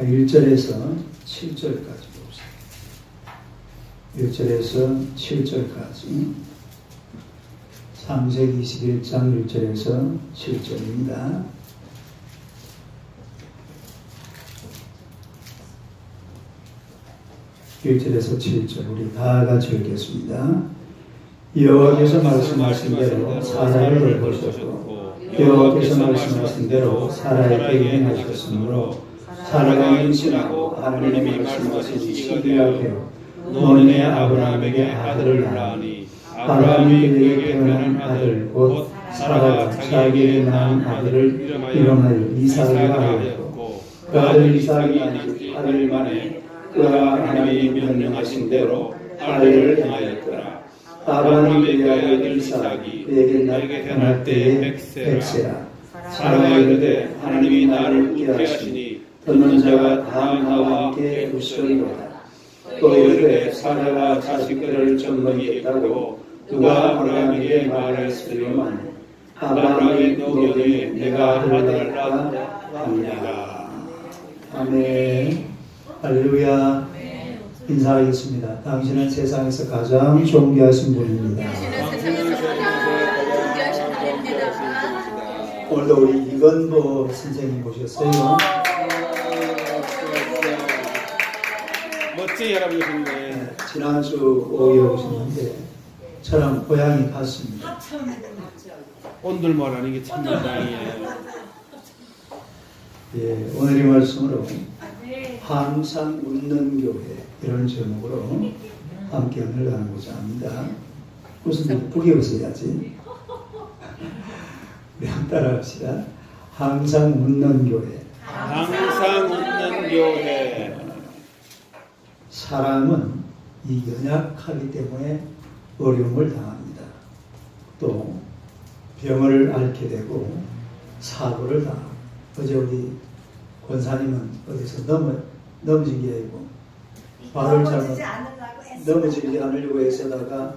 1절에서 7절까지 봅시다. 1절에서 7절까지 창세기 21장 1절에서 7절입니다. (1절에서) 7절 우리 다 같이 읽겠습니다. 여호와께서 말씀하신 대로 사라를 보셨고 여호와께서 말씀하신 대로 사라에게 행하셨으므로 사라가 임신하고 하나님이 말씀하신 12가 되어 노년의 아브라함에게 아들을 낳으니 아브라함이 그에게 태어난 아들 곧 사라가 자기에게 낳은 아들을 이름하여 이삭이라 하였고 그 아들 이삭이 8일 만에 그가 하나님이 명령하신 대로 아들을 행하였더라. 아브라함이 그의 아들 이삭이 그에게 태어날 때에 100세라. 사라가 이르되 하나님이 나를 웃게 하시니 듣는 자가 다음 나와 함께 웃으리로다. 또 이르되 사라가 자식들을 젖먹이겠다고 누가 아브라함에게 말했으리만 아브라함이 노경에 내가 아들을 낳았다 합니다. 아멘. 할렐루야. 인사하겠습니다. 당신은 세상에서 가장 존귀하신 분입니다. 오늘도 우리 이건보 선생님 모셨어요. 멋지게 여러분이신데 지난주 5일에 오셨는데 저랑 고향이 같습니다. 온들만 하는 게 참 다행이에요. 예, 오늘의 말씀으로 항상 웃는 교회 이런 제목으로 함께 은혜를 나누고자 합니다. 무슨 예쁘게 웃어야지. 우리 한번 따라합시다. 항상 웃는 교회. 항상 웃는 교회. 사람은 이 연약하기 때문에 어려움을 당합니다. 또 병을 앓게 되고 사고를 당하고 어제 우리 권사님은 어디서 넘어진 게 아니고 발을 잘못 넘어지지 않으려고 애쓰다가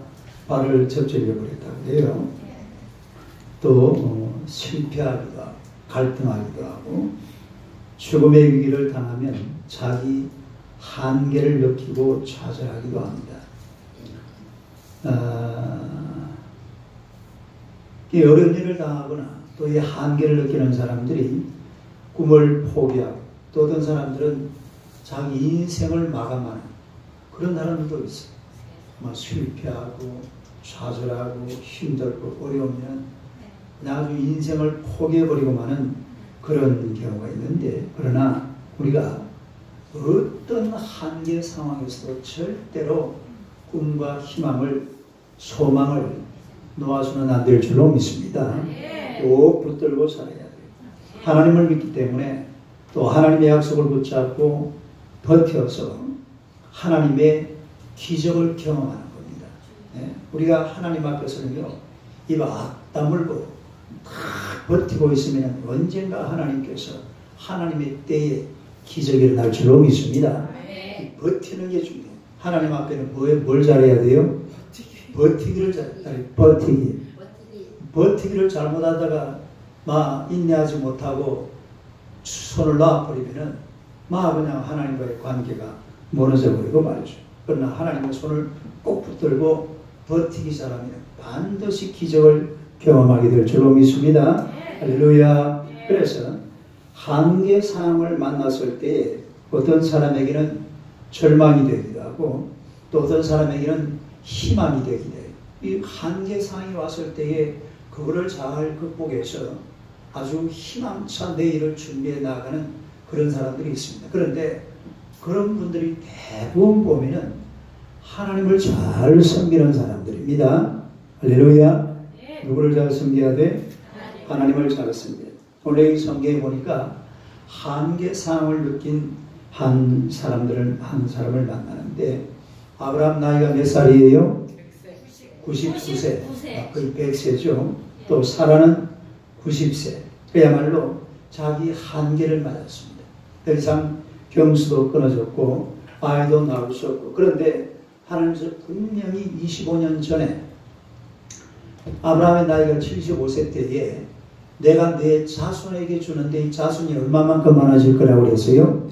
발을 접질려 버렸다고 해요. 또 실패하기도 하고 갈등하기도 하고 죽음의 위기를 당하면 자기 한계를 느끼고 좌절하기도 합니다. 이 어려운 일을 당하거나 또 이 한계를 느끼는 사람들이 꿈을 포기하고 또 어떤 사람들은 자기 인생을 마감하는 그런 사람들도 있어요. 실패하고 좌절하고 힘들고 어려우면 아주 인생을 포기해버리고 마는 그런 경우가 있는데, 그러나 우리가 어떤 한계 상황에서도 절대로 꿈과 희망을 소망을 놓아서는 안 될 줄로 믿습니다. 꼭 붙들고 살아야 돼요. 하나님을 믿기 때문에 또 하나님의 약속을 붙잡고 버텨서 하나님의 기적을 경험하는 겁니다. 네? 우리가 하나님 앞에서는요, 입 악 다물고 다 버티고 있으면 언젠가 하나님께서 하나님의 때에 기적이 일어날 줄로 믿습니다. 버티는 게 중요해요. 하나님 앞에는 뭘 잘해야 돼요? 버티기를 잘해요. 버티기를 잘못하다가 인내하지 못하고 손을 놔버리면은 그냥 하나님과의 관계가 무너져 버리고 말이죠. 그러나 하나님의 손을 꼭 붙들고 버티기 잘하면 반드시 기적을 경험하게 될 줄로 믿습니다. 할렐루야. 그래서 한계 상황을 만났을 때 어떤 사람에게는 절망이 되기도 하고 또 어떤 사람에게는 희망이 되기도 해요. 이 한계 상황이 왔을 때에 그거를 잘 극복해서 아주 희망찬 내일을 준비해 나가는 그런 사람들이 있습니다. 그런데 그런 분들이 대부분 보면은 하나님을 잘 섬기는 사람들입니다. 할렐루야. 누구를 잘 섬겨야 돼? 하나님을 잘 섬겨야 돼. 원래 이 성경에 보니까 한계 상황을 느낀 한 사람을 만나는데, 아브라함 나이가 몇 살이에요? 99세. 거의 100세죠. 또 사라는 90세. 그야말로 자기 한계를 맞았습니다. 더 이상 경수도 끊어졌고 아이도 낳을 수 없고, 그런데 하나님께서 분명히 25년 전에 아브라함의 나이가 75세 때에 내가 내 자손에게 주는데 이 자손이 얼마만큼 많아질 거라고 그랬어요?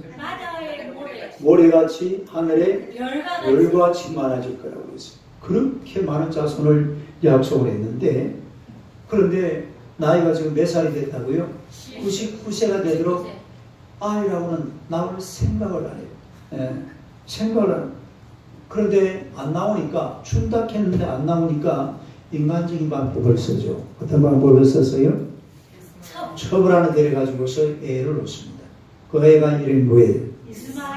모래같이 하늘에 별같이 별같이 많아질 거라고 했어요. 그렇게 많은 자손을 약속을 했는데, 그런데 나이가 지금 몇 살이 됐다고요? 99세가 되도록 아이라고는 나올 생각을 안 해요. 예, 생각을 안 해요. 그런데 안 나오니까, 준다 했는데 안 나오니까 인간적인 방법을 쓰죠. 어떤 방법을 썼어요? 첩을 데려가지고서 애를 놓습니다. 그 애가 이름이 뭐예요?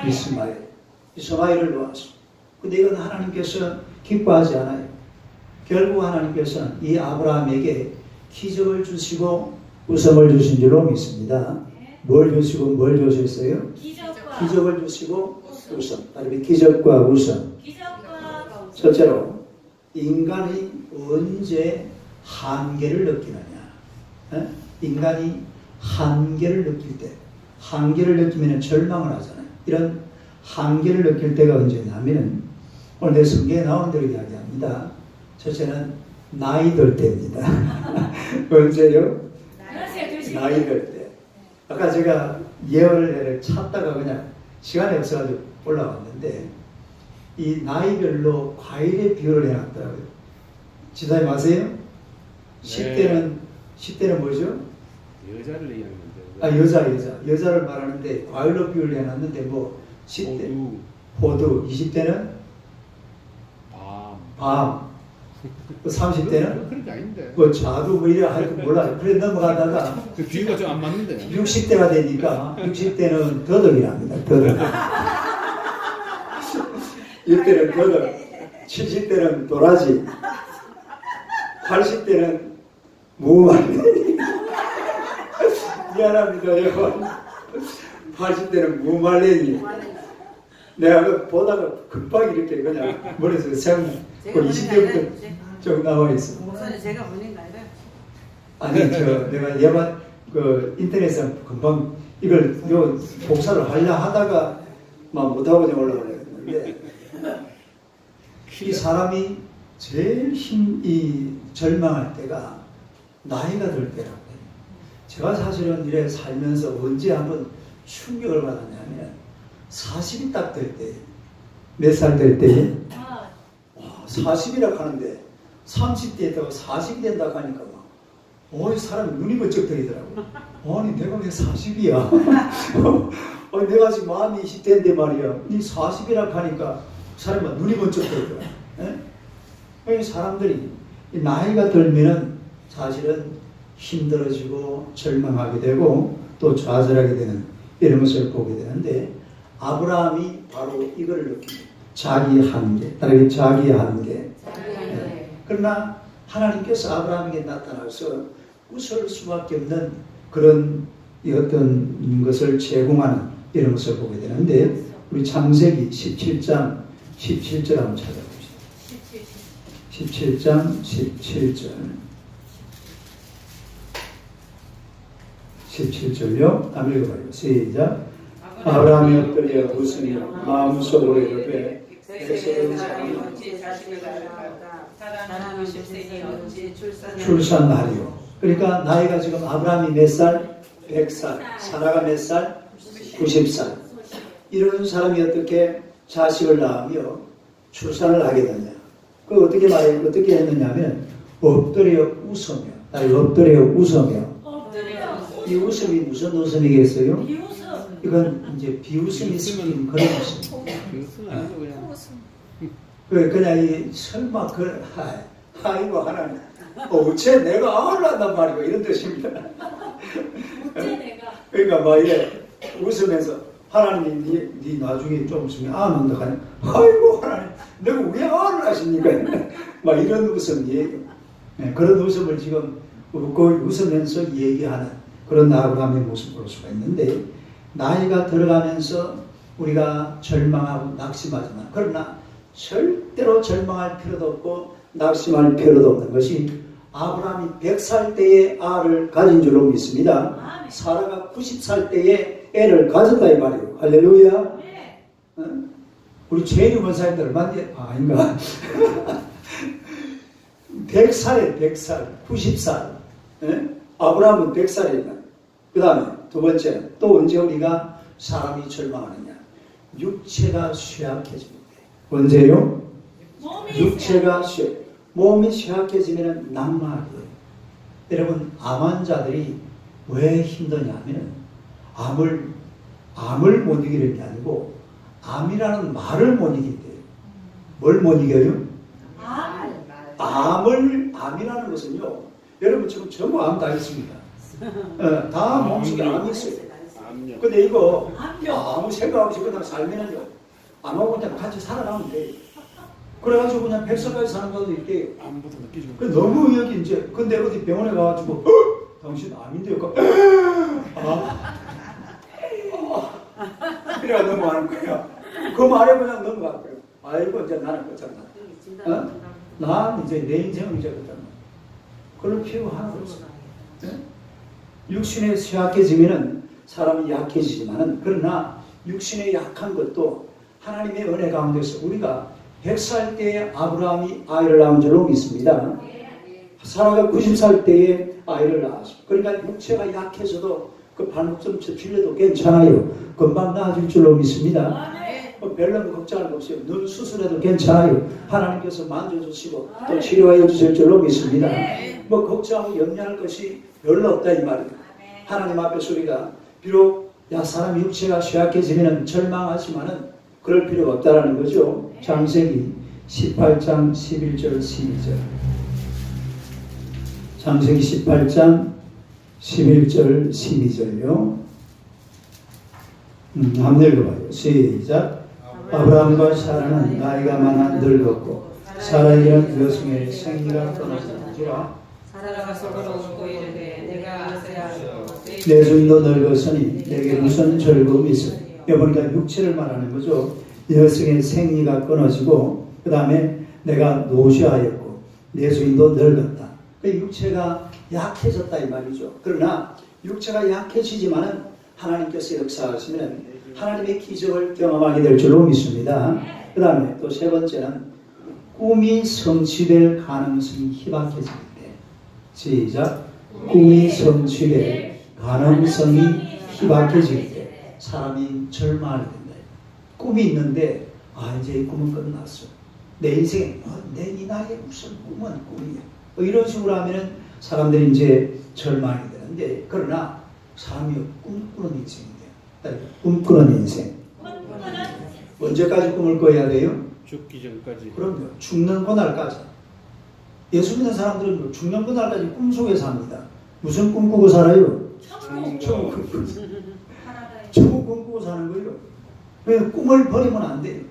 이스마엘. 이스마엘을 놓았습니다. 근데 이건 하나님께서 기뻐하지 않아요. 결국 하나님께서는 이 아브라함에게 기적을 주시고 우성을 주신 줄로 믿습니다. 뭘 주시고 뭘 주셨어요? 기적을 주시고 우성. 다른 기적과 우성. 첫째로 인간이 언제 한계를 느끼느냐. 인간이 한계를 느낄 때, 한계를 느끼면 절망을 하잖아요. 이런 한계를 느낄 때가 언제냐면, 오늘 내 성경에 나온 대로 이야기합니다. 첫째는 나이 들 때입니다. 언제요? 나이 들 때. 아까 제가 예언을 찾다가 그냥 시간이 없어가지고 올라왔는데, 이 나이별로 과일의 비율을 해놨더라고요. 지사님 아세요? 10대는 뭐죠? 여자를 얘기하는데. 여자를 말하는데 과일로 비율을 해놨는데, 뭐 10대 호두, 20대는 밤, 30대는 그런 게 아닌데. 뭐 자두 뭐 이래 하여튼 몰라요. 그래 넘어가다가 그 비유가 좀 안 맞는데. 60대가 되니까 60대는 더덕이랍니다. 더덕. 이때는 더덕. 70대는 도라지. 80대는 무말랭이. 미안합니다, 여러분. 80대는 무말랭이. 내가 그 보다가 급하게 이렇게 그냥 머릿속에 생각, 20대부터 좀 나와 있어. 목사님 제가 보낸 거 아니라? 아니, 내가 예만, 인터넷에서 금방 이걸, 복사를 하려 하다가 막 못하고 그냥 올라오려고 했는데, 이 사람이 제일 절망할 때가 나이가 들 때라고 해요. 제가 사실은 이래 살면서 언제 한번 충격을 받았냐면 40이 딱 될 때, 몇 살 될 때? 40이라고 하는데 30대 했다가 40이 된다고 하니까 막 사람이 눈이 번쩍 들이더라고. 아니 내가 왜 40이야? 아니 내가 지금 마음이 20대인데 말이야. 이 40이라고 하니까 사람이 눈이 번쩍 들더라고. 사람들이 나이가 들면은 사실은 힘들어지고 절망하게 되고 또 좌절하게 되는 이런 것을 보게 되는데, 아브라함이 바로 이거를 느낍니다. 자기 한계, 따라서 자기의 한계. 그러나 하나님께서 아브라함에게 나타나서 웃을 수밖에 없는 그런 어떤 것을 제공하는 이런 것을 보게 되는데, 우리 창세기 17장 17절 한번 찾아봅시다. 17장 17절. 17절요. 한번 읽어봐요. 시작. 아브라함이 엎드려 웃으며 마음속으로 이르되 백성은 사람이 어찌 자식을 낳을까? 사람은 십세니 어찌 출산하리요. 그러니까 나이가 지금 아브라함이 몇 살? 100살. 사라가 몇 살? 90살. 이런 사람이 어떻게 자식을 낳으며 출산을 하게 되냐. 그 어떻게 말해요? 어떻게 했느냐면 엎드려 웃으며. 엎드려 웃으며. 이 웃음이 무슨 웃음이겠어요? 이건 이제 비웃음이 섞인 그런 웃음. 비웃음 아니고 그냥. 그냥 이 설마 아이고 하나님, 어째 내가 아를 낳단 말이고 이런 뜻입니다. 그러니까 막 이래 웃으면서 하나님 네 나중에 좀 있으면 아 낳는다 하니 아이고 하나님 내가 왜 아를 낳으십니까? 막 이런 웃음이에요. 그런 웃음을 지금 웃고 웃으면서 얘기하는 그런 아브라함의 모습을 볼 수가 있는데, 나이가 들어가면서 우리가 절망하고 낙심하지만, 그러나 절대로 절망할 필요도 없고 낙심할 필요도 없는 것이 아브라함이 100살 때에 아를 가진 줄로 믿습니다. 사라가 90살 때에 애를 가졌다 이 말이에요. 할렐루야. 우리 최인우 권사님들 얼마인데? 아닌가? 100살에 100살, 90살. 아브라함은 100살이다. 그 다음에 두 번째, 또 언제 우리가 사람이 절망하느냐. 육체가 쇠약해집니다. 언제요? 육체가 몸이 쇠약해지면 낭만이에요. 여러분, 암 환자들이 왜 힘드냐 하면 암을 못 이기는 게 아니고 암이라는 말을 못 이긴대요. 뭘 못 이겨요? 암이라는 것은요, 여러분 지금 전부 암 다 있습니다. 다 몸속에 암이 있어요. 근데 이거 아무 생각 없이 그냥 살면은요, 암하고 그냥 같이 살아가면 돼요. 그래가지고 그냥 100살까지 사는 것도 있대요. 암부터 느끼죠. 너무 여기 이제, 근데 어디 병원에 가가지고, 당신 암인데요? 그래야 넘어가는 거야. 그 말에 그냥 넘어갈 거예요. 아이고, 이제 나는 끝장나. 난 이제 내 인생은 이제 끝장나. 그럴 필요가 하나도 없어. 육신에 쇠약해지면은 사람이 약해지지만은, 그러나 육신에 약한 것도 하나님의 은혜 가운데서 우리가 100살 때에 아브라함이 아이를 낳은 줄로 믿습니다. 사라가 90살 때에 아이를 낳았습니다. 그러니까 육체가 약해져도 그 발목 좀 접질려도 괜찮아요. 금방 나아질 줄로 믿습니다. 별로 걱정할 거 없어요. 눈 수술해도 괜찮아요. 하나님께서 만져주시고 또 치료해 주실 줄로 믿습니다. 뭐 걱정하고 염려할 것이 별로 없다 이 말이에요. 하나님 앞에서 우리가 비록 사람 육체가 쇠약해지면 절망하지만은 그럴 필요가 없다라는 거죠. 창세기 18장 11절 12절. 창세기 18장 11절 12절요. 한번 읽어봐요. 시작. 아브라함과 사라는 나이가 많아 늙었고 사라이란 여성의 생리가 끊어지는지라. 사라가 속으로 웃고 이르되 내가 아세야 내 주인도 늙었으니 내게 무슨 즐거움이 있어. 보니까 육체를 말하는 거죠. 여성의 생리가 끊어지고 그 다음에 내가 노쇠하였고 내 주인도 늙었다. 그 육체가 약해졌다 이 말이죠. 그러나 육체가 약해지지만은 하나님께서 역사하시면 하나님의 기적을 경험하게 될 줄로 믿습니다. 그 다음에 또 세 번째는 꿈이 성취될 가능성이 희박해질 때. 시작. 꿈이 성취될 가능성이 희박해질 때 사람이 절망하게 된다. 꿈이 있는데 이제 이 꿈은 끝났어. 내 인생에 내 이 나이에 무슨 꿈은 꿈이야. 이런 식으로 하면은 사람들이 이제 절망이 되는데, 그러나 사람이 꿈꾸는 인생인데, 꿈꾸는 인생. 언제까지 꿈을 꿔야 돼요? 죽기 전까지. 그럼요. 죽는 그날까지. 예수 믿는 사람들은 죽는 그날까지 꿈속에 삽니다. 무슨 꿈꾸고 살아요? 천국 꿈꾸고 사는 거예요. 왜 꿈을 버리면 안 돼요?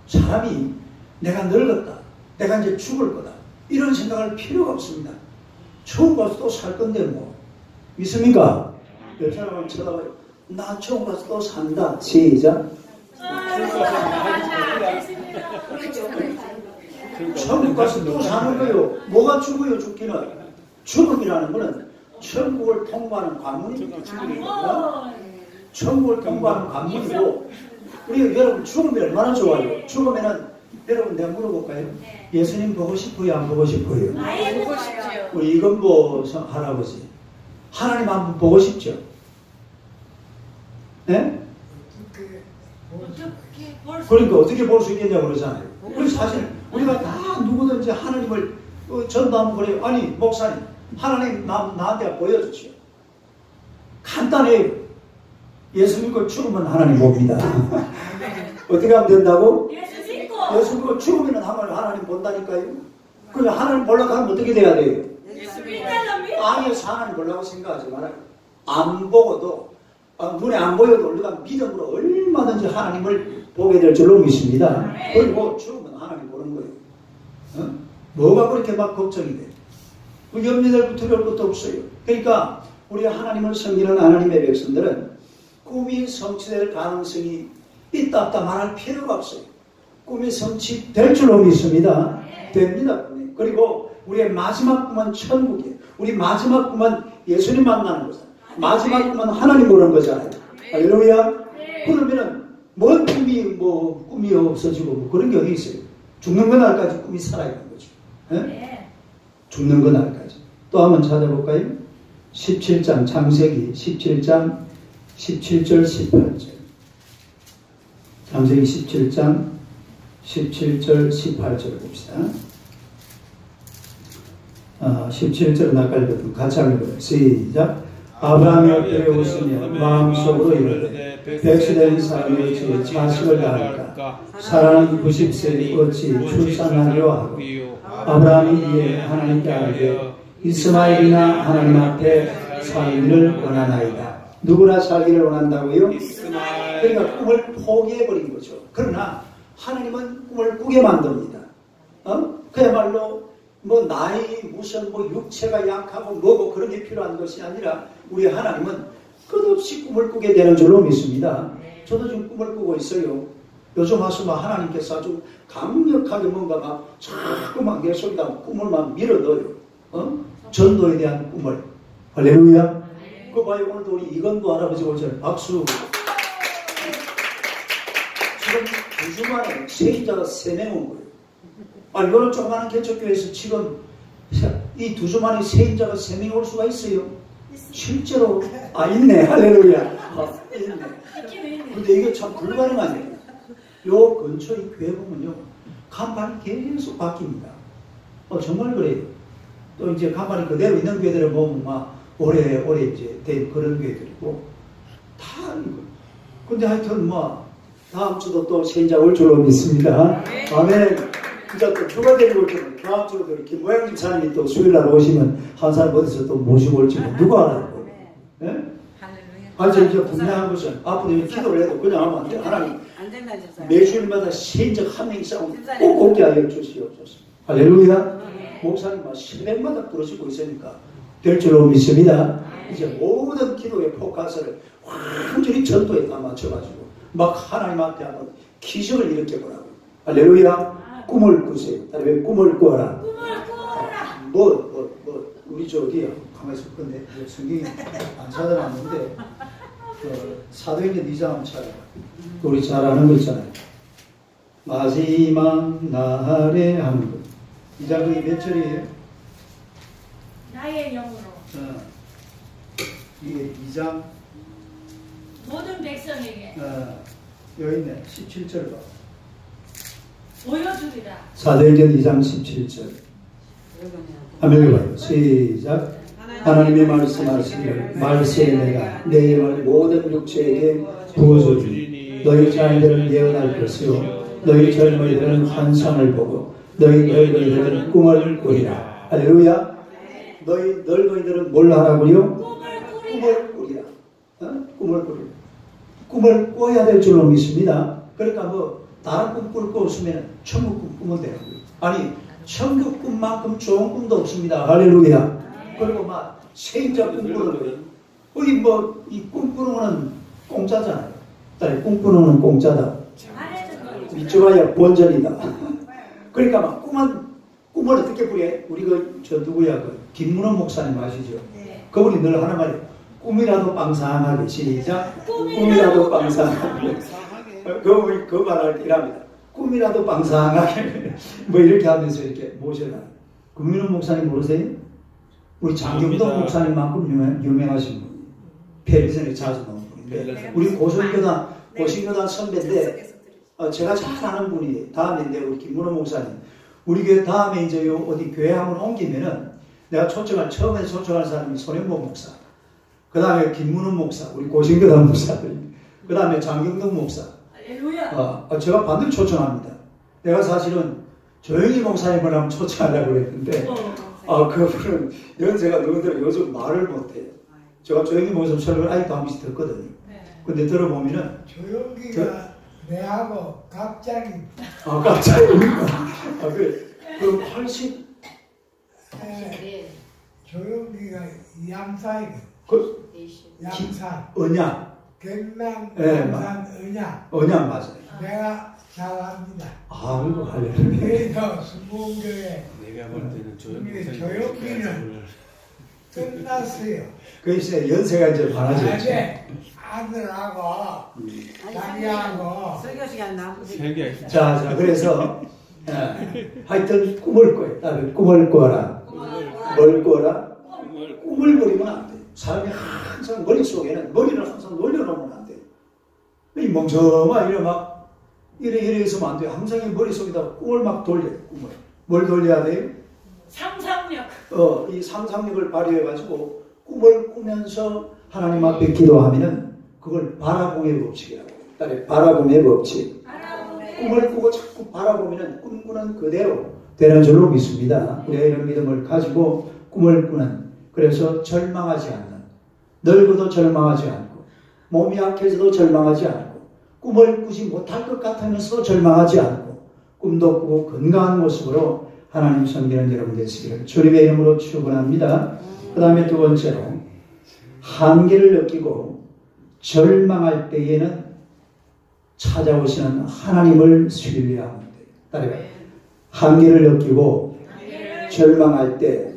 사람이 내가 늙었다, 내가 이제 죽을 거다, 이런 생각할 필요가 없습니다. 처음 가서 또 살 건데 뭐 믿습니까? 몇 사람을 쳐다봐요. 나 처음 가서 또 산다. 시작. 천국 가서 또 사는 거예요. 뭐가 죽어요? 죽기는. 죽음이라는 거는 천국을 통과하는 관문입니다. 천국을 통과하는 관문이고, 우리 여러분 죽음이 얼마나 좋아요. 죽으면은 여러분 내가 물어볼까요? 예수님 보고 싶어요? 안 보고 싶어요? 보고 싶지요. 우리 이건보 할아버지 하나님 한번 보고 싶죠? 네? 그러니까 어떻게 볼 수 있겠냐고 그러잖아요. 우리 사실 우리가 다 누구든지 하나님을 전도 한번 그래요. 아니 목사님 하나님 나한테 보여주죠. 간단해요. 예수 믿고 죽으면 하나님 봅니다. 어떻게 하면 된다고? 예수 믿고 죽으면 하나님 본다니까요. 그러면 하나님 보려고 하면 어떻게 돼야 돼요? 아니에서 하나님 보려고 생각하지 말아요. 안 보고도 눈에 안 보여도 우리가 믿음으로 얼마든지 하나님을 보게 될 줄로 믿습니다. 그리고 죽으면 하나님 보는 거예요. 뭐가 그렇게 막 걱정이 돼? 염려될 두려울 것도 없어요. 그러니까 우리 하나님을 섬기는 하나님의 백성들은 꿈이 성취될 가능성이 있다 없다 말할 필요가 없어요. 꿈이 성취될 줄로 믿습니다. 됩니다. 그리고 우리의 마지막 꿈은 천국이에요. 우리 마지막 꿈은 예수님 만나는 거잖아요. 마지막 꿈은 하나님 보는 거잖아요. 할렐루야. 그러면은 뭔 꿈이 없어지고 뭐 그런 게 어디 있어요? 죽는 그날까지 꿈이 살아있는 거죠. 네? 죽는 그날까지. 또 한번 찾아볼까요? 17장 창세기 17장 17절 18절. 창세기 17장 17절 18절 봅시다. 17절은 아까 읽었던 같이 읽어요. 시작. 아브라함이 엎드려 웃으며 마음속으로 이르되 백수된 사람이 어찌 자식을 낳을까? 사라는 90세에 어찌 출산하려 하고 아브라함이 이에 하나님께 알되 이스마엘이나 하나님 앞에 살기를 원하나이다. 누구나 살기를 원한다고요? 그러니까 꿈을 포기해버린 거죠. 그러나 하나님은 꿈을 꾸게 만듭니다. 그야말로 뭐 나이 무슨 뭐 육체가 약하고 뭐고 그런 게 필요한 것이 아니라 우리 하나님은 끝없이 꿈을 꾸게 되는 줄로 믿습니다. 저도 지금 꿈을 꾸고 있어요. 요즘 와서 막 하나님께서 아주 강력하게 뭔가 막 자꾸 막 내 속에다 꿈을 막 밀어넣어요. 전도에 대한 꿈을. 할렐루야. 그거 봐요. 오늘도 우리 이건도 할아버지 오절 박수. 지금 2주 만에 세인자가 3명 온 거예요. 이거는 조그마한 개척교회에서 지금 이 2주 만에 세인자가 3명이 올 수가 있어요. 실제로 있네. 할렐루야. 있네. 근데 이게 참 불가능하네요. 요 근처 이 교회 보면요 간판이 계속 바뀝니다. 정말 그래요. 또 이제 간판이 그대로 있는 교회들을 보면 막 오래 이제 된 그런 교회들이고 다 이거. 근데 하여튼 뭐 다음 주도 또 세인자 올 줄로 믿습니다. 아멘. 진짜 또 휴가 데리고 올 줄은 다음 주도 이렇게 모양 집사님이 또 수요일날 오시면 한 사람 어디서 또 모시고 올지 누가 알아요? 네? 이제 분명한 것은 앞으로 기도를 해도 그냥 하면 안 돼. 하나님 매주일마다 세인자 한 명 이상 꼭 오게 하여 주시옵소서. 할렐루야. 목사님은 새벽마다 부르시고 있으니까 될 줄로 믿습니다. 이제 모든 기도의 포커스를 완전히 전도에다 맞춰가지고 막 하나님 앞에 한번 기적을 일으켜보라고. 할렐루야. 꿈을 꾸세요. 왜 꿈을 꾸어라. 꿈을 꾸어라. 우리 저 어디야? 가만히 있을 건데 성경이 안 찾아놨는데 사도행전 2장 한번 찾아봐. 우리 잘 아는 거 있잖아요. 마지막 날에 하는 거. 2장 그게 몇 절이에요? 나의 영으로 이게 2장 모든 백성에게 여기 있네. 17절 봐. 보여주리라. 사도행전 2장 17절. 한번 읽어봐요. 시작. 하나님의 말씀하시기를 말세에 내가 내 영을 모든 육체에게 부어주리니 너희 자녀들은 예언할 것이요 너희 젊은이들은 환상을 보고 너희 늙은이들은 꿈을 꾸리라. 할렐루야. 너희 늙은이들은 뭘 하라고요? 꿈을 꾸리라. 꿈을 꾸리라. 꿈을 꿔야 될 줄로 믿습니다. 그러니까 뭐 다른 꿈 꿀 거 없으면 천국 꿈 꾸면 되고요. 아니 천국 꿈만큼 좋은 꿈도 없습니다. 할렐루야. 그리고 막 세인자 꿈 꾸는 거예요. 어디 뭐 이 꿈 꾸는 거는 공짜잖아요. 꿈 꾸는 거는 공짜다. 믿어봐야 본전이다. 그러니까 막 꿈을 어떻게 꾸래? 우리 저 누구야? 김문호 목사님 아시죠? 네. 그분이 늘 하는 말이에요. 꿈이라도 빵상하게. 시작. 꿈이라도 빵상하게. 그 말할 때 이랍니다. 꿈이라도 빵상하게. 뭐 이렇게 하면서 이렇게 모셔놔요. 김문호 목사님 모르세요? 우리 장경동 목사님만큼 유명하신 분이에요. 텔레비전에 자주 나오는 분인데 우리 고신교단 선배인데 제가 잘 아는 분이 다음인데 우리 김문호 목사님 우리 교회 다음에 이제 어디 교회 한번 옮기면은 내가 처음에 초청할 사람이 손영보 목사, 그 다음에 김문호 목사, 우리 고신교단 목사들, 그 다음에 장경동 목사. 제가 반드시 초청합니다. 내가 사실은 조영희 목사님을 한번 초청하려고 했는데 그분은 연세가 너희들 요즘 말을 못해요. 제가 조영희 목사님 설교를 아직도 한 번씩 듣거든요. 근데 들어보면은 조영기가 내하고 갑자기입니다. 갑자기입니까? 그럼 훨씬 조영기가 양사이거든. 양산. 언양. 경남 양산 언양. 맞아요. 내가 잘합니다. 아이고 할렐루야. 그래서 수봉교회 내가 볼 때는 조영기는 끝났어요. 그래서 연세가 이제 많아졌죠. 아들하고 자기하고 설교 시간 남으세요. 자 그래서 하여튼 꿈을 꿔요. 꿈을 꿔라. 뭘 꿔라? 꿈을 꾸리면 안 돼요. 사람이 항상 머릿속에는 머리를 항상 놀려놓으면 안 돼요. 이 멍청한 이래 막 이래 있으면 안 돼요. 항상 이 머릿속에다 꿈을 막 돌려요. 꿈을. 뭘 돌려야 돼요? 상상력. 이 상상력을 발휘해가지고 꿈을 꾸면서 하나님 앞에 기도하면은 그걸 바라봄의 법칙이라고 해요. 딸의 바라봄의 법칙. 꿈을 꾸고 자꾸 바라보면은 꿈꾸는 그대로 되는 줄로 믿습니다. 우리가 이런 믿음을 가지고 꿈을 꾸는, 그래서 절망하지 않는, 늙어도 절망하지 않고 몸이 약해져도 절망하지 않고 꿈을 꾸지 못할 것 같으면서도 절망하지 않고 꿈도 꾸고 건강한 모습으로 하나님 섬기는 여러분 되시기를 주님의 이름으로 축원합니다. 그 다음에 두 번째로 한계를 느끼고 절망할 때에는 찾아오시는 하나님을 신뢰하면 돼요. 따라해요. 한계를 느끼고 절망할 때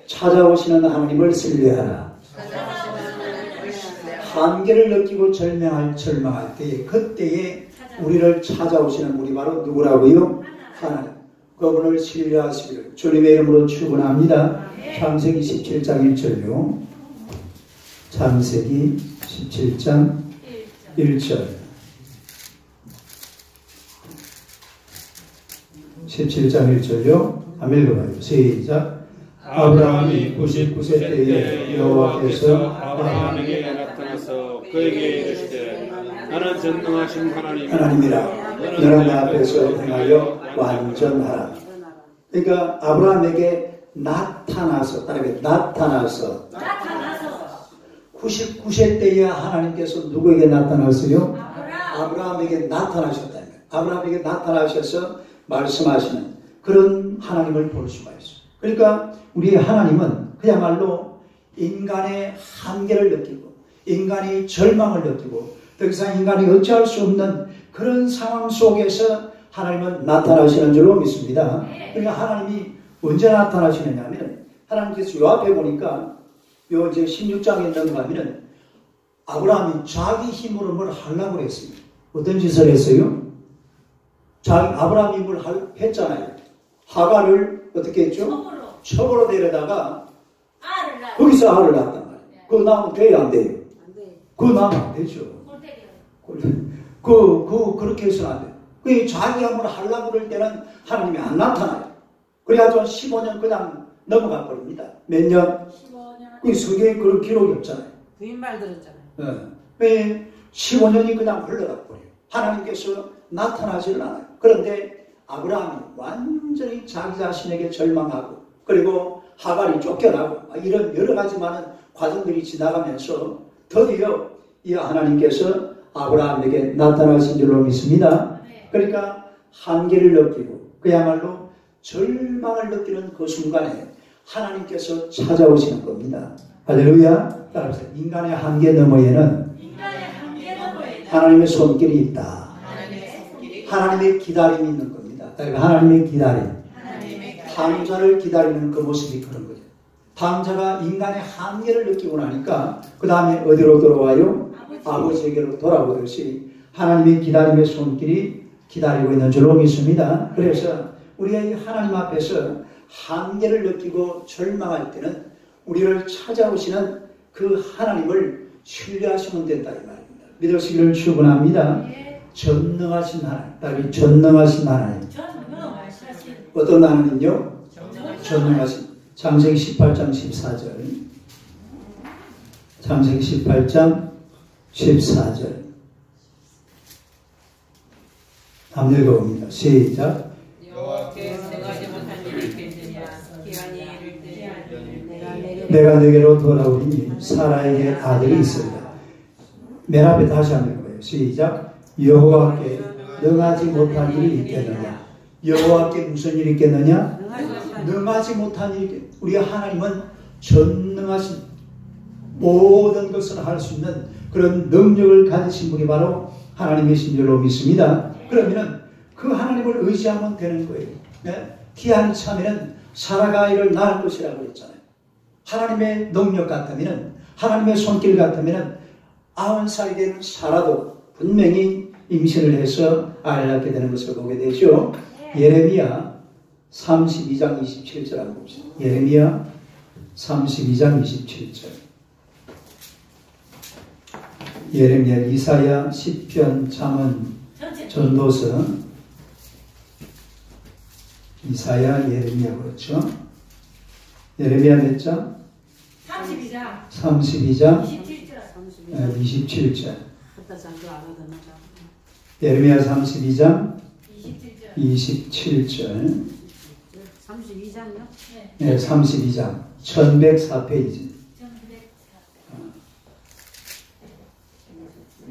찾아오시는 하나님을 신뢰하라. 한계를 느끼고 절망할 때에 그때에 우리를 찾아오시는 분이 바로 누구라고요? 하나님. 그분을 신뢰하시기를 주님의 이름으로 축원합니다. 창세기 17장 1절요. 창세기 17장 1절. 17장 1절요. 한번 읽어봐요. 시작. 아브라함이 99세 때에 여호와께서 아브라함에게 나타나서 그에게 이르시되 나는 전능하신 하나님이라 너는 내 앞에서 행하여 완전하라. 그러니까 아브라함에게 나타나서 99세 때에 하나님께서 누구에게 나타났어요? 아브라함에게 나타나셨다는 거예요. 아브라함에게 나타나셔서 말씀하시는 그런 하나님을 볼 수가 있어요. 그러니까 우리 하나님은 그야말로 인간의 한계를 느끼고 인간이 절망을 느끼고 더 이상 인간이 어찌할 수 없는 그런 상황 속에서 하나님은 나타나시는 줄로 믿습니다. 그러니까 하나님이 언제 나타나시느냐 하면 하나님께서 요 앞에 보니까 요 이제 16장에 있는 거 하면은 아브라함이 자기 힘으로 뭘 하려고 했습니다. 어떤 짓을 했어요? 아브라함이 뭘 했잖아요. 하갈을 어떻게 했죠? 첩으로 데려다가 거기서 알을 낳았단 말이에요. 그거 낳으면 돼요? 안 돼요? 그거 낳으면 안 되죠. 그렇게 해서는 안 돼요. 그 자기 함을 하려고 그럴 때는 하나님이 안 나타나요. 그래가지고 15년 그냥 넘어가 버립니다. 몇 년? 15년. 그 성경에 그런 기록이 없잖아요. 부인말 들었잖아요. 15년이 그냥 흘러가 버려요. 하나님께서 나타나지를 않아요. 그런데 아브라함이 완전히 자기 자신에게 절망하고 그리고 하갈이 쫓겨나고 이런 여러 가지 많은 과정들이 지나가면서 드디어 이 하나님께서 아브라함에게 나타나신 줄로 믿습니다. 그러니까 한계를 느끼고 그야말로 절망을 느끼는 그 순간에 하나님께서 찾아오시는 겁니다. 할렐루야. 따라서 인간의 한계 너머에는 하나님의 손길이 있다. 하나님의 기다림이 있는 겁니다. 하나님의 기다림. 방자를 기다리는 그 모습이 그런 거죠. 방자가 인간의 한계를 느끼고 나니까 그 다음에 어디로 돌아와요? 아버지에게로 돌아오듯이 하나님의 기다림의 손길이 기다리고 있는 줄로 믿습니다. 그래서 우리가 이 하나님 앞에서 한계를 느끼고 절망할 때는 우리를 찾아오시는 그 하나님을 신뢰하시면 된다 이 말입니다. 믿으시기를 축원합니다. 전능하신 하나님, 딸이 전능하신 하나님. 어떤 하나님요? 전능하신. 창세기 18장 14절. 창세기 18장 14절. 한번 읽어봅니다. 시작. 내가 내게로 돌아오니 사라에게 아들이 있습니다. 맨 앞에 다시 한번 읽어요. 시작. 여호와께 능하지 못한 일이 있겠느냐? 여호와께 무슨 일이 있겠느냐? 능하지 못한 일이 있겠느냐? 우리 하나님은 전능하신 모든 것을 할 수 있는 그런 능력을 가지신 분이 바로 하나님이신 줄로 믿습니다. 그러면은 그 하나님을 의지하면 되는 거예요. 네? 기한이 차면은 사라가 아이를 낳을 것이라고 했잖아요. 하나님의 능력 같으면은 하나님의 손길 같으면은 90살이 된 사라도 분명히 임신을 해서 아이를 낳게 되는 것을 보게 되죠. 예레미야 32장 27절 한번 봅시다. 예레미야 32장 27절. 예레미야, 이사야, 시편, 잠언 전도서 이사야, 예레미야 그렇죠? 예레미야 몇 장? 32장 32장 27절 27절. 예레미야 32장 27절. 32장이요? 네, 32장 1104페이지.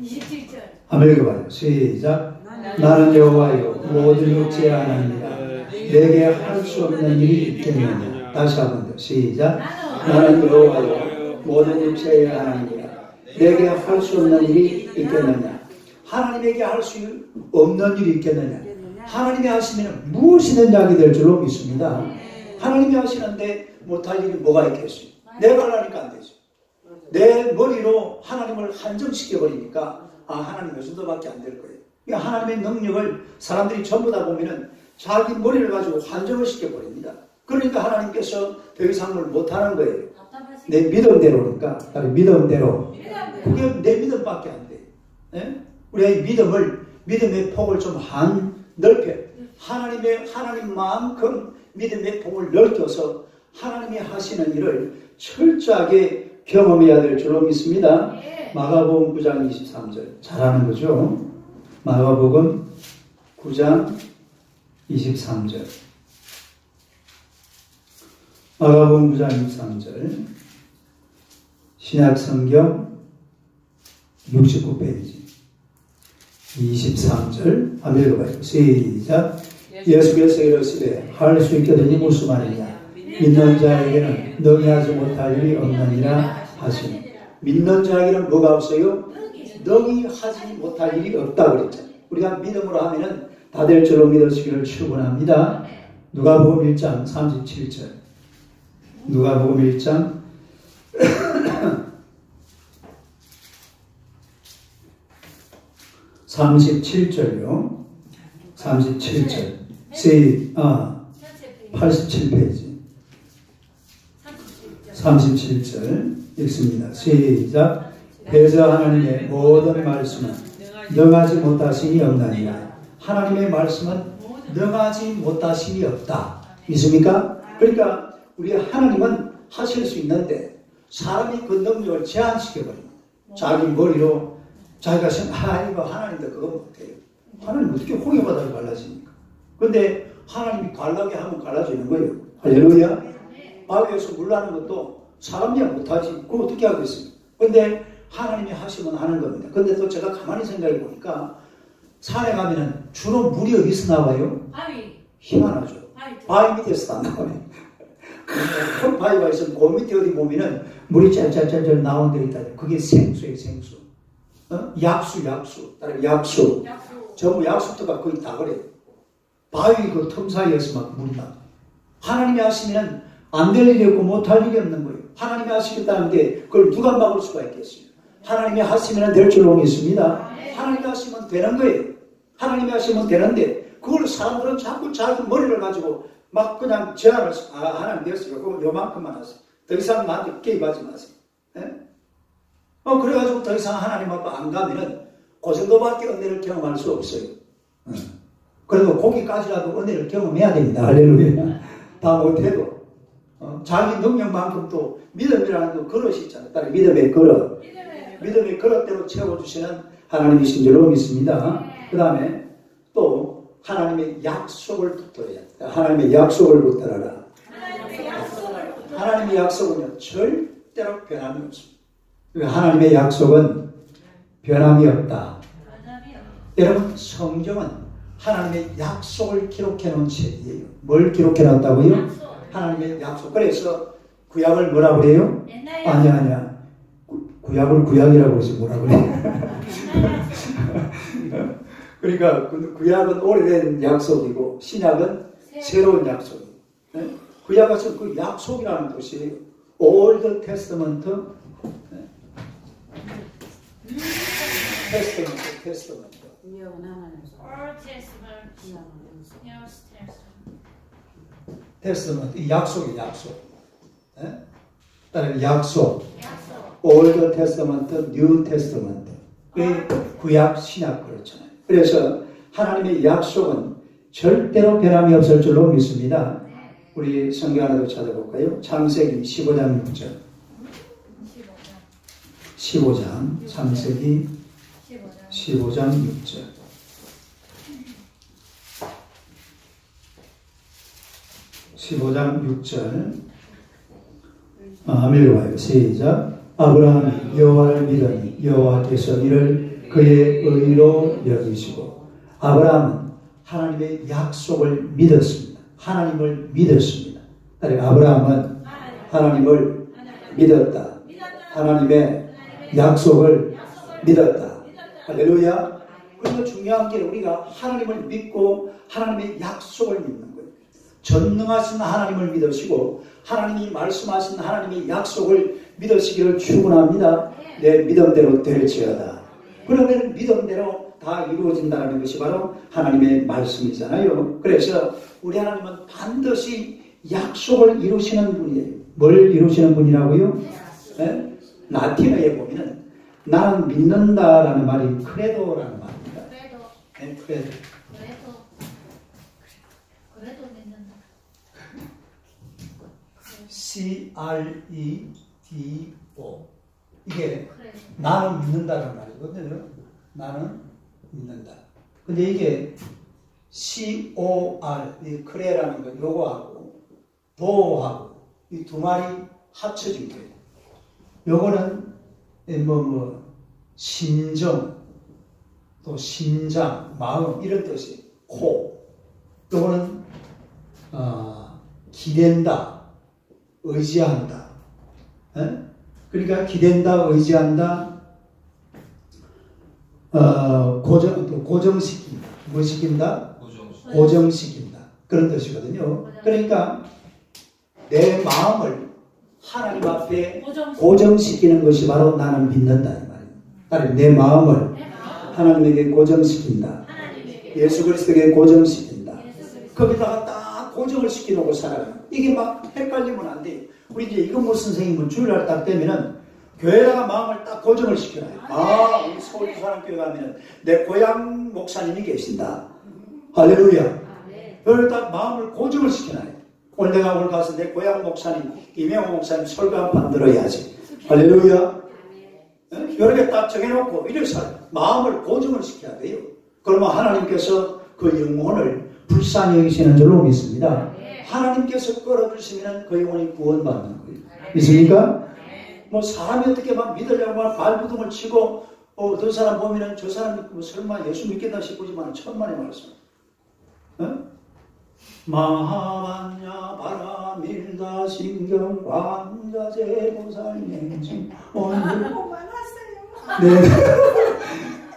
27절 한번 읽어봐요. 시작. 나는 여호와여 모든 육체의 하나님이라 내게 할 수 없는 일이 있겠느냐. 다시 한번 더. 시작. 나는 여호와여 모든 육체의 하나님이라 내게 할 수 없는 일이 있겠느냐. 하나님에게 할 수 없는 일이 있겠느냐. 하나님이 하시면 무엇이든지 하게 될 줄로 믿습니다. 하나님이 하시는데 못할 일이 뭐가 있겠어요? 내가 하려니까 안 되죠. 내 머리로 하나님을 한정시켜버리니까 하나님 요 정도밖에 안 될 거예요. 그러니까 하나님의 능력을 사람들이 전부 다 보면은 자기 머리를 가지고 한정을 시켜버립니다. 그러니까 하나님께서 더 이상을 못하는 거예요. 내 믿음대로니까. 믿음대로. 그게 내 믿음밖에 안 돼요. 네? 우리의 믿음의 폭을 좀 넓혀. 하나님만큼 믿음의 폭을 넓혀서 하나님이 하시는 일을 철저하게 경험해야 될 줄로 믿습니다. 마가복음 9장 23절. 잘하는 거죠. 마가복음 9장 23절. 마가복음 9장 23절. 신약성경 69페이지. 23절 한번 읽어봐요. 시작. 예수께서 이르시되 할 수 있게 되니 무슨 말이냐. 믿는 자에게는 능히 하지 못할 일이 없느니라 하시니. 믿는 자에게는 뭐가 없어요? 능히 하지 못할 일이 없다 그랬잖아요. 우리가 믿음으로 하면은 다 될 줄로 믿으시기를 축원합니다. 누가복음 1장 37절. 누가복음 1장 37절요. 37절. 87페이지. 37절 읽습니다. 시작. 그래서 하나님의 모든 말씀은 능하지 못하심이 없나니라. 하나님의 말씀은 능하지 못하심이 없다. 믿습니까? 그러니까 우리 하나님은 하실 수 있는데 사람이 그 능력을 제한시켜버립니다. 자기 머리로 자기가 생각, 이거 하나님도 그거 못해요. 하나님 어떻게 홍해바다를 갈라집니까? 근데 하나님이 갈라게 하면 갈라지는 거예요. 할렐루야. 바위에서 물 나는 것도 사람이야 못하지. 그거 어떻게 하겠습니까? 근데 하나님이 하시면 하는 겁니다. 근데 또 제가 가만히 생각해 보니까 산에 가면은 주로 물이 어디서 나와요? 바위 희한하죠. 바위 밑에서 안 나와요. 큰 바위가 있으면 그 밑에 어디 보면은 물이 짤짤짤짤 나온 데 있다. 그게 생수예요, 생수. 약수. 전부 약수터가 거의 다 그래요. 바위 그 틈 사이에서 막 물이 나. 하나님이 하시면 안 될 일이 없고 못할 일이 없는 거예요. 하나님이 하시겠다는데 그걸 누가 막을 수가 있겠어요? 하나님이 하시면 될 줄로 믿습니다. 하나님이 하시면 되는 거예요. 하나님이 하시면 되는데 그걸 사람들은 자꾸 자기 머리를 가지고 막 그냥 제안을 하나님 되었어요. 그럼 요만큼만 하세요. 더 이상 나한테 개입하지 마세요. 네? 그래가지고 더 이상 하나님 앞에 안 가면은 그 정도밖에 은혜를 경험할 수 없어요. 그래도 거기까지라도 은혜를 경험해야 됩니다. 할렐루야. 다 못해도 자기 능력만큼 또 믿음이라는 그 그릇이 있잖아요. 따로 믿음의 그릇. 믿음의 그릇대로 채워주시는 하나님이신 줄로 믿습니다. 그 다음에 또 하나님의 약속을 붙들어야 합니다. 하나님의 약속을 붙들어라. 하나님의 약속은요 절대로 변함이 없습니다. 하나님의 약속은 변함이 없다. 여러분 성경은 하나님의 약속을 기록해 놓은 책이에요. 뭘 기록해 놨다고요? 하나님의 약속. 그래서 구약을 뭐라 그래요? 아니야. 구약을 구약이라고 해서 뭐라 그래요? 그러니까 구약은 오래된 약속이고 신약은 새로운 약속이에요. 구약은 그 약속이라는 뜻이에요. Old Testament, 테스트먼트. 테스트먼트, 약속이 약속. 따라서 약속. Old Testament, New Testament. 구약, 신약 그렇잖아요. 그래서 하나님의 약속은 절대로 변함이 없을 줄로 믿습니다. 우리 성경 하나 더 찾아볼까요? 창세기 15장 6절. 15장, 창세기 15장 6절. 읽어봐요. 시작. 아브라함이 여호와를 믿으니 여호와께서 이를 그의 의로 여기시고. 아브라함은 하나님의 약속을 믿었습니다. 하나님을 믿었습니다. 아브라함은 하나님을 믿었다. 하나님의 약속을 믿었다. 할렐루야. 그래서 중요한 게 우리가 하나님을 믿고 하나님의 약속을 믿는 거예요. 전능하신 하나님을 믿으시고 하나님이 말씀하신 하나님의 약속을 믿으시기를 축원합니다. 내 믿음대로 될지어다. 그러면 믿음대로 다 이루어진다는 것이 바로 하나님의 말씀이잖아요. 그래서 우리 하나님은 반드시 약속을 이루시는 분이에요. 뭘 이루시는 분이라고요? 네? 라틴어에 보면 나는 믿는다라는 말이 크레도라는 말입니다. 네, 크레도. 그래도 믿는다. C-R-E-D-O. 이게 나는 믿는다는 말이거든요. 나는 믿는다. 근데 이게 C-O-R, 이 크레라는 거, 요거하고 도하고 이 두 말이 합쳐진 거예요. 요거는 심정, 또 심장, 마음 이런 뜻이 코. 요거는 기댄다, 의지한다. 에? 그러니까 기댄다, 의지한다, 고정시킨다. 뭐 시킨다? 고정시킨다. 그런 뜻이거든요. 그러니까 내 마음을 하나님 앞에 고정시키는 것이 바로 나는 믿는다 이 말이에요. 내 마음을 하나님에게 고정시킨다. 예수 그리스도에게 고정시킨다. 거기다가 딱 고정을 시키놓고 살아가는. 이게 막 헷갈리면 안 돼요. 우리 이제 이건모 선생님은 주일날 딱 되면은 교회다가 마음을 딱 고정을 시켜놔요. 우리 서울 부산교회 가면은 내 고향 목사님이 계신다. 할렐루야. 그걸 딱 마음을 고정을 시켜놔요. 오늘 내가 오늘 가서 내 고향 목사님 이명호 목사님 설교 한 판 들어야지. 할렐루야. 이렇게 딱 정해놓고 이래서 마음을 고정을 시켜야 돼요. 그러면 하나님께서 그 영혼을 불쌍히 여기시는 줄로 믿습니다. 하나님께서 끌어주시면 그 영혼이 구원받는 거예요. 믿습니까? 뭐 사람이 어떻게 막 믿으려고 발부둥을 치고 어떤 사람 보면은 저 사람이 뭐 설마 예수 믿겠다 싶지만 천만의 말씀. 마하반야 바라밀다 신경 광자제 보살행심 오늘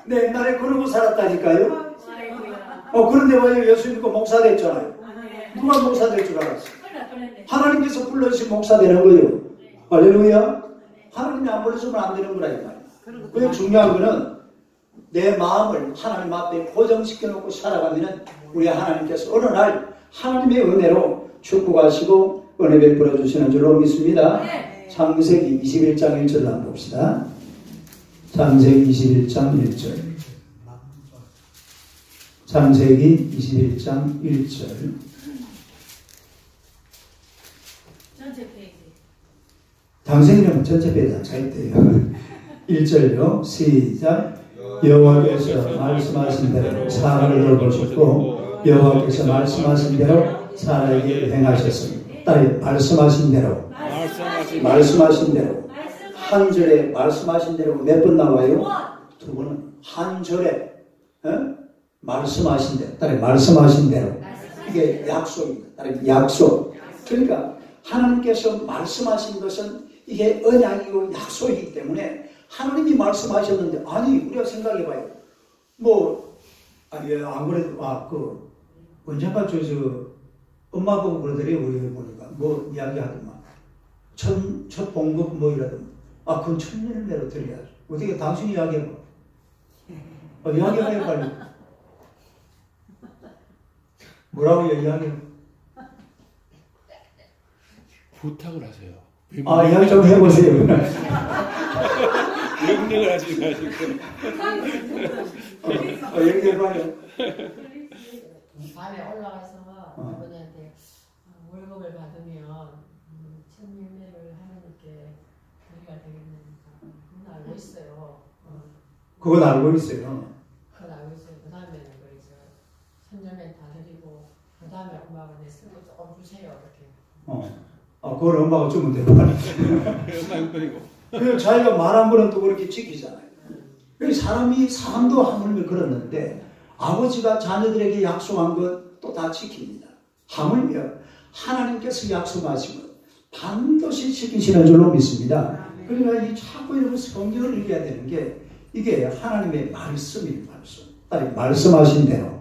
네, 옛날에 그러고 살았다니까요. 그런데 왜 예수 믿고 목사 됐잖아요. 누가 목사 될 줄 알았어? 하나님께서 불러주신 목사 되는 거예요. 할렐루야. 하나님이 안 불러주면 안 되는 거라 이 말이야. 그게 중요한 거는 내 마음을 하나님 앞에 고정시켜 놓고 살아가면은 우리 하나님께서 어느 날 하나님의 은혜로 축복하시고 은혜 베풀어 주시는 줄로 믿습니다. 창세기 21장 1절 한번 봅시다. 창세기 21장 1절. 창세기 21장 1절. 전체 페이지. 당신이라면 전체 페이지 안 차있대요. 1절요. 시작. 여호와께서 말씀하신 대로 사라를 돌보셨고 여호와께서 말씀하신 대로 사라에게 행하셨습니다. 말씀하신 대로 한 절에 말씀하신 대로 몇 번 나와요? 두 번은 한 절에 말씀하신 대로 말씀하신 대로 이게 약속입니다. 약속. 그러니까 하나님께서 말씀하신 것은 이게 언약이고 약속이기 때문에 하나님이 말씀하셨는데 아니 우리가 생각해봐요. 안 그래도 언젠가 저 엄마 보고 그러더래요. 우리 보니까 이야기하더만 첫 봉급 이라더만 그건 천년을 내로 드려야죠. 어떻게 당신이 이야기해봐. 이야기해봐요 빨리. 뭐라고 이야기해봐. 부탁을 하세요. 이야기 좀 해보세요. 명령을 하시가지고. 얘기해봐요. 밤에 올라가서 아버지한테 월급을 받으면 천일매를 하나님께 드리가 되겠습니까? 그건 알고 있어요. 그건 알고 있어요. 그건 알고 있어요. 그 다음에는 그래서 선전매 다 드리고 그 다음에 엄마가 내 쓸 거 조금 주세요 이렇게. 그걸 엄마가 주면 되고. 엄마 형편이고. 그냥 자기가 말한 거는 또 그렇게 지키잖아요. 사람이 사람도 하물며 그랬는데 아버지가 자녀들에게 약속한 것 또 다 지킵니다. 하물며 하나님께서 약속하신 것 반드시 지키시는 줄로 믿습니다. 그러니까 이 자꾸 이런 성경을 읽어야 되는 게 이게 하나님의 말씀이에요. 말씀. 말씀하신 대로.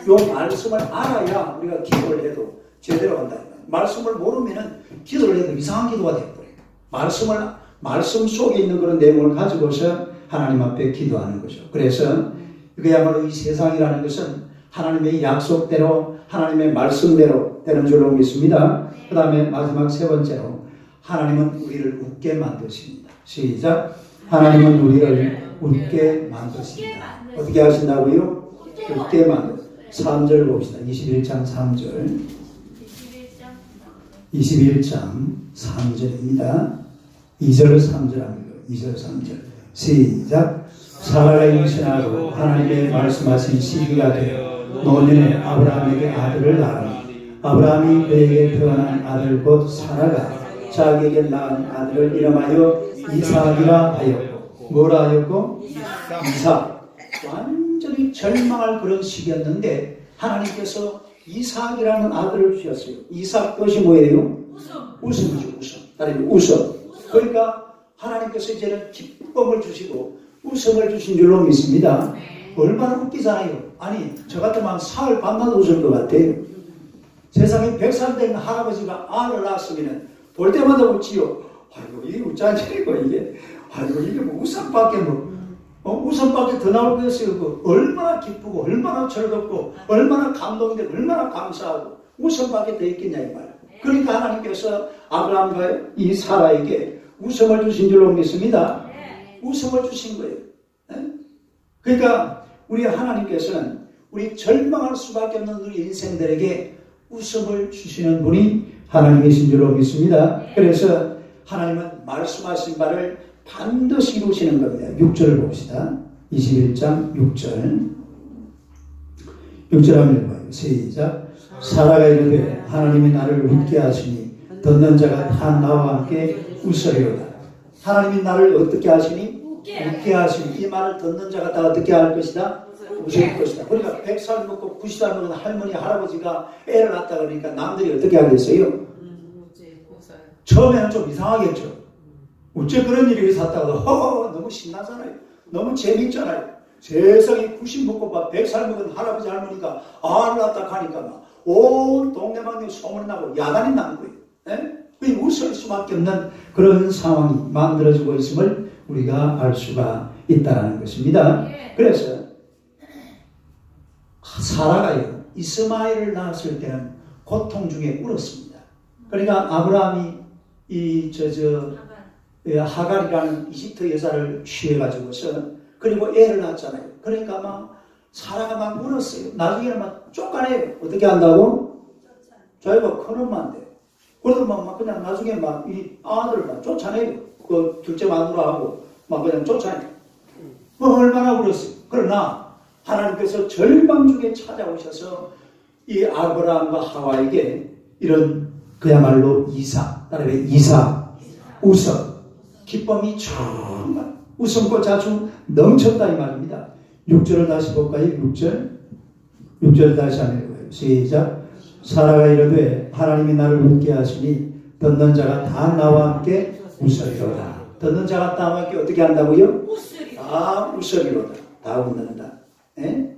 이 말씀을 알아야 우리가 기도를 해도 제대로 한다. 말씀을 모르면은 기도를 해도 이상한 기도가 되어버려요. 말씀 속에 있는 그런 내용을 가지고서 하나님 앞에 기도하는 거죠. 그래서 그야말로 이 세상이라는 것은 하나님의 약속대로 하나님의 말씀대로 되는 줄로 믿습니다. 그 다음에 마지막 세 번째로 하나님은 우리를 웃게 만드십니다. 시작. 하나님은 우리를 웃게 만드십니다. 어떻게 하신다고요? 웃게 만드. 3절 봅시다. 21장 3절. 21장 3절입니다. 2절 3절 합니다. 2절 3절. 시작. 사라가 임신하고 하나님의 말씀하신 시기가 되어 노년에 아브라함에게 아들을 낳으니 아브라함이 그에게 태어난 아들 곧 사라가 자기에게 낳은 아들을 이름하여 이삭이라 하였고 뭐라 하였고? 이삭. 완전히 절망할 그런 시기였는데 하나님께서 이삭이라는 아들을 주셨어요. 이삭 뜻이 뭐예요? 웃음이죠. 웃음. 그러니까 하나님께서 이제는 기쁨을 주시고 웃음을 주신 줄로 믿습니다. 얼마나 웃기잖아요. 아니 저 같으면 사흘 밤낮 웃을 것 같아요. 세상에 100살 된 할아버지가 아를 낳았으면 볼 때마다 웃지요. 아이고 이게 웃자니고 이게 아이고 이게 뭐 웃음밖에 웃음밖에 더 나올 거였어요. 얼마나 기쁘고 얼마나 즐겁고 얼마나 감동되고 얼마나 감사하고 웃음밖에 더 있겠냐 이 말. 그러니까 하나님께서 아브라함과 이 사라에게 웃음을 주신 줄로 믿습니다. 웃음을 주신 거예요. 그러니까 우리 하나님께서는 우리 절망할 수밖에 없는 우리 인생들에게 웃음을 주시는 분이 하나님이신 줄로 믿습니다. 그래서 하나님은 말씀하신 바를 반드시 이루시는 겁니다. 6절을 봅시다. 21장 6절. 6절 하면 뭐예요? 시작. 사라가 이르되 하나님이 나를 웃게 하시니 듣는 자가 다 나와 함께 웃으리로다. 하나님이 나를 어떻게 하시니? 웃게 하시니. 이 말을 듣는 자가 다 어떻게 할 것이다? 웃을 것이다. 그러니까 100살 먹고 90살 먹은 할머니 할아버지가 애를 낳았다 그러니까 남들이 어떻게 하겠어요? 처음에는 좀 이상하겠죠. 어째 그런 일이 있었다고 너무 신나잖아요. 너무 재밌잖아요. 세상에 90 먹고 100살 먹은 할아버지 할머니가 아를 낳았다 하니까 막 온 동네방네 소문이 나고 야단이 나는 거예요. 그 웃을 수밖에 없는 그런 상황이 만들어지고 있음을 우리가 알 수가 있다는 것입니다. 그래서 사라가요 이스마엘을 낳았을 때는 고통 중에 울었습니다. 그러니까 아브라함이 하갈이라는 이집트 여자를 취해가지고서 그리고 애를 낳았잖아요. 그러니까 막 사라가 막 울었어요. 나중에는 막 쫓아내요. 어떻게 한다고? 자기가 큰 엄마인데. 그래도 막 그냥 나중에 막 이 아들을 막 쫓아내요. 그 둘째 마누라하고 막 그냥 쫓아내요. 얼마나 울었어요. 그러나 하나님께서 절망 중에 찾아오셔서 이 아브라함과 하와에게 이런 그야말로 이삭, 웃음, 기쁨이 정말 웃음꽃 아주 넘쳤다 이 말입니다. 6절을 다시 볼까요? 6절 다시 하면 거예요. 시작. 사라가 이르되 하나님이 나를 웃게 하시니 듣는 자가 다 나와 함께 웃으리로다. 듣는 자가 다 나와 함께 어떻게 한다고요? 다 웃으리로다. 다 웃는다. 예?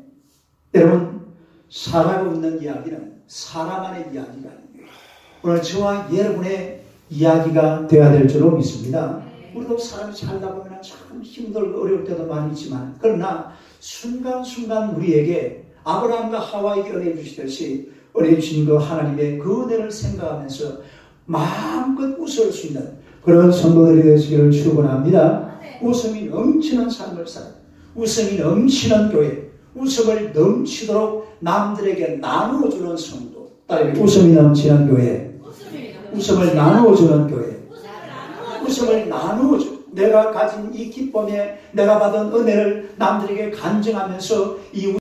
여러분 사라가 웃는 이야기는 사라만의 이야기가 아닙니다. 오늘 저와 여러분의 이야기가 되어야 될 줄로 믿습니다. 우리도 사람이 살다 보면 참 힘들고 어려울 때도 많이 있지만 그러나 순간순간 우리에게 아브라함과 하와에게 은혜 주시듯이 은혜 주신 그 하나님의 그 은혜를 생각하면서 마음껏 웃을 수 있는 그런 성도들이 되시기를 축원합니다. 웃음이 넘치는 삶을 살아요. 웃음이 넘치는 교회, 웃음을 넘치도록 남들에게 나누어주는 성도, 웃음이 넘치는 교회, 웃음을 나누어주는 교회, 웃음을 나누어줘. 내가 가진 이 기쁨에 내가 받은 은혜를 남들에게 간증하면서 이